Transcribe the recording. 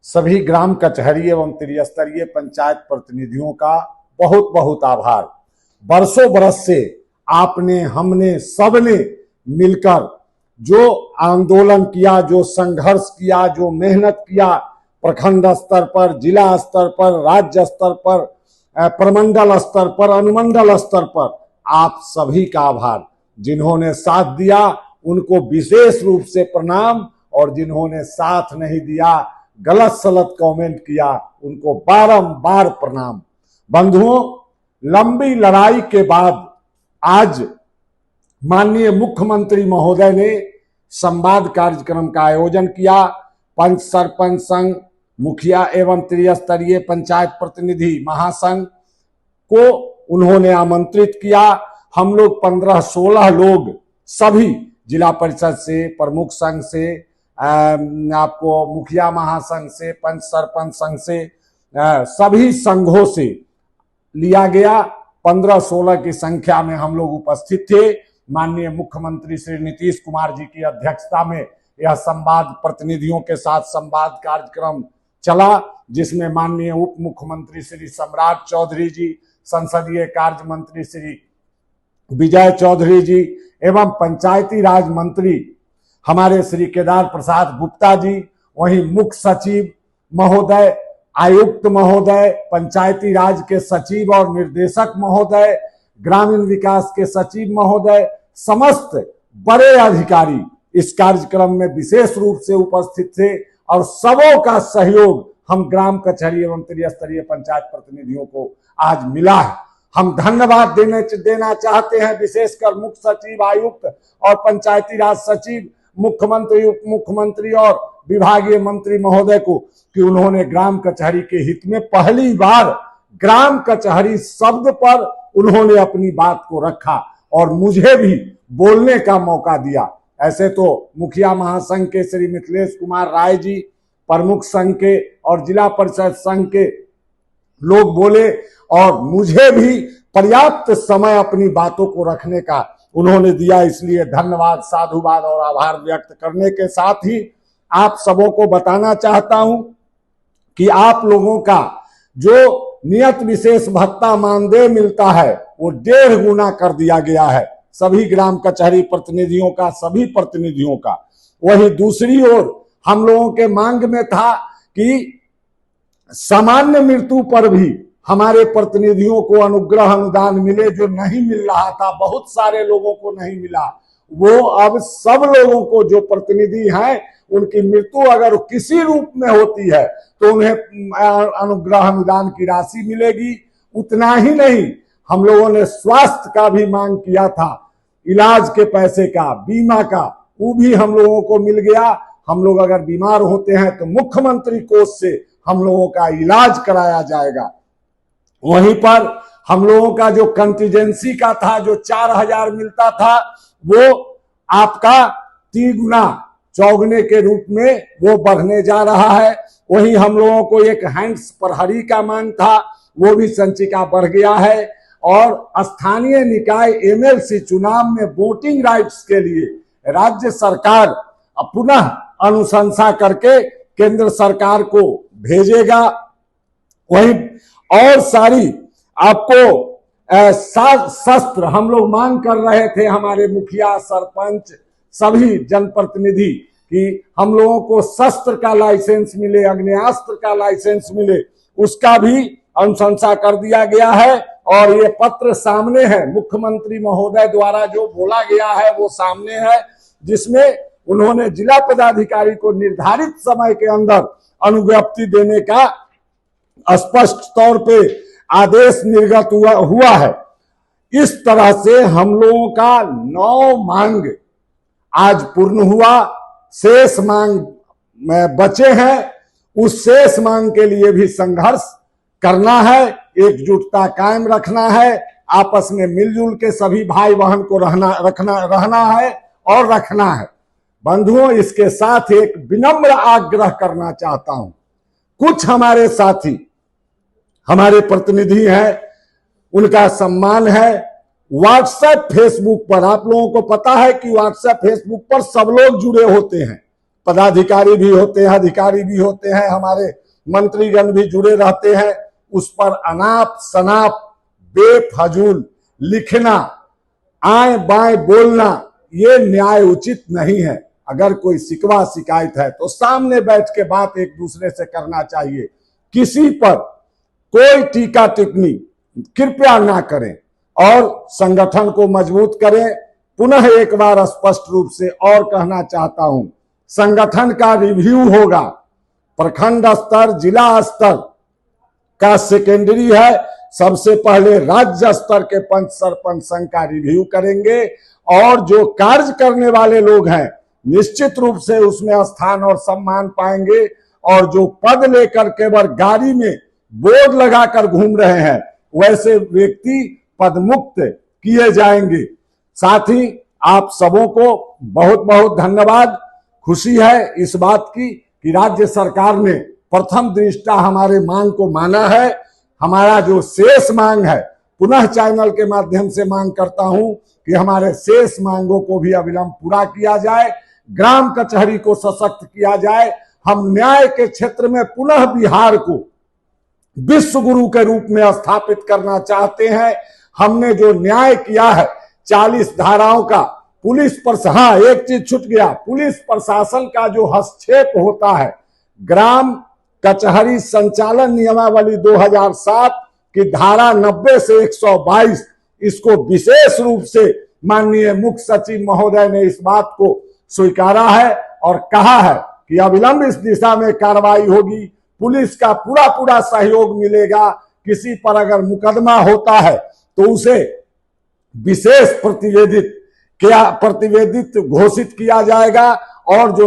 सभी ग्राम कचहरी एवं त्रिस्तरीय पंचायत प्रतिनिधियों का बहुत बहुत आभार। बरसों बरस से आपने, हमने, सबने मिलकर जो आंदोलन किया, जो संघर्ष किया, जो मेहनत किया, प्रखंड स्तर पर, जिला स्तर पर, राज्य स्तर पर, प्रमंडल स्तर पर, अनुमंडल स्तर पर, आप सभी का आभार। जिन्होंने साथ दिया उनको विशेष रूप से प्रणाम, और जिन्होंने साथ नहीं दिया, गलत सलत कमेंट किया, उनको बारंबार प्रणाम। बंधुओं, लंबी लड़ाई के बाद आज माननीय मुख्यमंत्री महोदय ने संवाद कार्यक्रम का आयोजन किया। पंच सरपंच संघ, मुखिया एवं त्रिस्तरीय पंचायत प्रतिनिधि महासंघ को उन्होंने आमंत्रित किया। हम लोग 15-16 लोग, सभी जिला परिषद से, प्रमुख संघ से, आपको मुखिया महासंघ से, पंच सरपंच संघ से, सभी संघों से लिया गया। 15-16 की संख्या में हम लोग उपस्थित थे। माननीय मुख्यमंत्री श्री नीतीश कुमार जी की अध्यक्षता में यह संवाद, प्रतिनिधियों के साथ संवाद कार्यक्रम चला, जिसमें माननीय उप मुख्यमंत्री श्री सम्राट चौधरी जी, संसदीय कार्य मंत्री श्री विजय चौधरी जी एवं पंचायती राज मंत्री हमारे श्री केदार प्रसाद गुप्ता जी, वहीं मुख्य सचिव महोदय, आयुक्त महोदय, पंचायती राज के सचिव और निर्देशक महोदय, ग्रामीण विकास के सचिव महोदय, समस्त बड़े अधिकारी इस कार्यक्रम में विशेष रूप से उपस्थित थे, और सबों का सहयोग हम ग्राम कचहरी एवं त्रिस्तरीय पंचायत प्रतिनिधियों को आज मिला है। हम धन्यवाद देना चाहते हैं विशेषकर मुख्य सचिव, आयुक्त और पंचायती राज सचिव, मुख्यमंत्री, उप मुख्यमंत्री और विभागीय मंत्री महोदय को, कि उन्होंने ग्राम कचहरी के हित में पहली बार ग्राम कचहरी शब्द पर उन्होंने अपनी बात को रखा और मुझे भी बोलने का मौका दिया। ऐसे तो मुखिया महासंघ के श्री मिथिलेश कुमार राय जी, प्रमुख संघ के और जिला परिषद संघ के लोग बोले, और मुझे भी पर्याप्त समय अपनी बातों को रखने का उन्होंने दिया। इसलिए धन्यवाद, साधुवाद और आभार व्यक्त करने के साथ ही आप सबों को बताना चाहता हूं कि आप लोगों का जो नियत विशेष भत्ता मानदेय मिलता है वो 1.5 गुना कर दिया गया है सभी ग्राम कचहरी प्रतिनिधियों का, सभी प्रतिनिधियों का। वहीं दूसरी ओर हम लोगों के मांग में था कि सामान्य मृत्यु पर भी हमारे प्रतिनिधियों को अनुग्रह अनुदान मिले, जो नहीं मिल रहा था, बहुत सारे लोगों को नहीं मिला। वो अब सब लोगों को, जो प्रतिनिधि हैं, उनकी मृत्यु अगर किसी रूप में होती है तो उन्हें अनुग्रह अनुदान की राशि मिलेगी। उतना ही नहीं, हम लोगों ने स्वास्थ्य का भी मांग किया था, इलाज के पैसे का, बीमा का, वो भी हम लोगों को मिल गया। हम लोग अगर बीमार होते हैं तो मुख्यमंत्री कोष से हम लोगों का इलाज कराया जाएगा। वहीं पर हम लोगों का जो कंटीजेंसी का था, जो 4000 मिलता था, वो आपका 3 गुना, चौगुने के रूप में वो बढ़ने जा रहा है। वहीं हम लोगों को एक हैंड्स प्रहरी का मांग था, वो भी संचिका बढ़ गया है। और स्थानीय निकाय एमएलसी चुनाव में वोटिंग राइट्स के लिए राज्य सरकार पुनः अनुशंसा करके केंद्र सरकार को भेजेगा। वहीं और सारी आपको शस्त्र हम लोग मांग कर रहे थे, हमारे मुखिया, सरपंच, सभी जनप्रतिनिधि, कि हम लोगों को शस्त्र का लाइसेंस मिले, अग्नेयास्त्र का लाइसेंस मिले, उसका भी अनुशंसा कर दिया गया है। और ये पत्र सामने है, मुख्यमंत्री महोदय द्वारा जो बोला गया है वो सामने है, जिसमें उन्होंने जिला पदाधिकारी को निर्धारित समय के अंदर अनुज्ञप्ति देने का स्पष्ट तौर पे आदेश निर्गत हुआ है। इस तरह से हम लोगों का 9 मांग आज पूर्ण हुआ। शेष मांग में बचे हैं, उस शेष मांग के लिए भी संघर्ष करना है, एकजुटता कायम रखना है, आपस में मिलजुल के सभी भाई बहन को रहना है और रखना है। बंधुओं, इसके साथ एक विनम्र आग्रह करना चाहता हूं। कुछ हमारे साथी, हमारे प्रतिनिधि हैं, उनका सम्मान है। व्हाट्सएप, फेसबुक पर, आप लोगों को पता है कि व्हाट्सएप, फेसबुक पर सब लोग जुड़े होते हैं, पदाधिकारी भी होते हैं, अधिकारी भी होते हैं, हमारे मंत्रीगण भी जुड़े रहते हैं, उस पर अनाप शनाप बेफजूल लिखना, आए बाएं बोलना, ये न्याय उचित नहीं है। अगर कोई शिकवा शिकायत है तो सामने बैठ के बात एक दूसरे से करना चाहिए। किसी पर कोई टीका टिप्पणी कृपया ना करें और संगठन को मजबूत करें। पुनः एक बार स्पष्ट रूप से और कहना चाहता हूं, संगठन का रिव्यू होगा, प्रखंड स्तर, जिला स्तर का सेकेंडरी है, सबसे पहले राज्य स्तर के पंच सरपंच संघ का रिव्यू करेंगे और जो कार्य करने वाले लोग हैं निश्चित रूप से उसमें स्थान और सम्मान पाएंगे, और जो पद लेकर केवल गाड़ी में बोर्ड लगाकर घूम रहे हैं वैसे व्यक्ति पदमुक्त किए जाएंगे। साथ ही आप सबों को बहुत बहुत धन्यवाद। खुशी है इस बात की कि राज्य सरकार ने प्रथम दृष्टा हमारे मांग को माना है। हमारा जो शेष मांग है, पुनः चैनल के माध्यम से मांग करता हूं कि हमारे शेष मांगों को भी अविलंब पूरा किया जाए, ग्राम कचहरी को सशक्त किया जाए। हम न्याय के क्षेत्र में पुनः बिहार को विश्व गुरु के रूप में स्थापित करना चाहते हैं। हमने जो न्याय किया है 40 धाराओं का, पुलिस पर, हाँ एक चीज छूट गया, पुलिस प्रशासन का जो हस्तक्षेप होता है, ग्राम कचहरी संचालन नियमावली 2007 की धारा 90 से 122, इसको विशेष रूप से माननीय मुख्य सचिव महोदय ने इस बात को स्वीकारा है और कहा है कि अविलंब इस दिशा में कार्रवाई होगी, पुलिस का पूरा पूरा सहयोग मिलेगा। किसी पर अगर मुकदमा होता है तो उसे विशेष प्रतिवेदित घोषित किया जाएगा और जो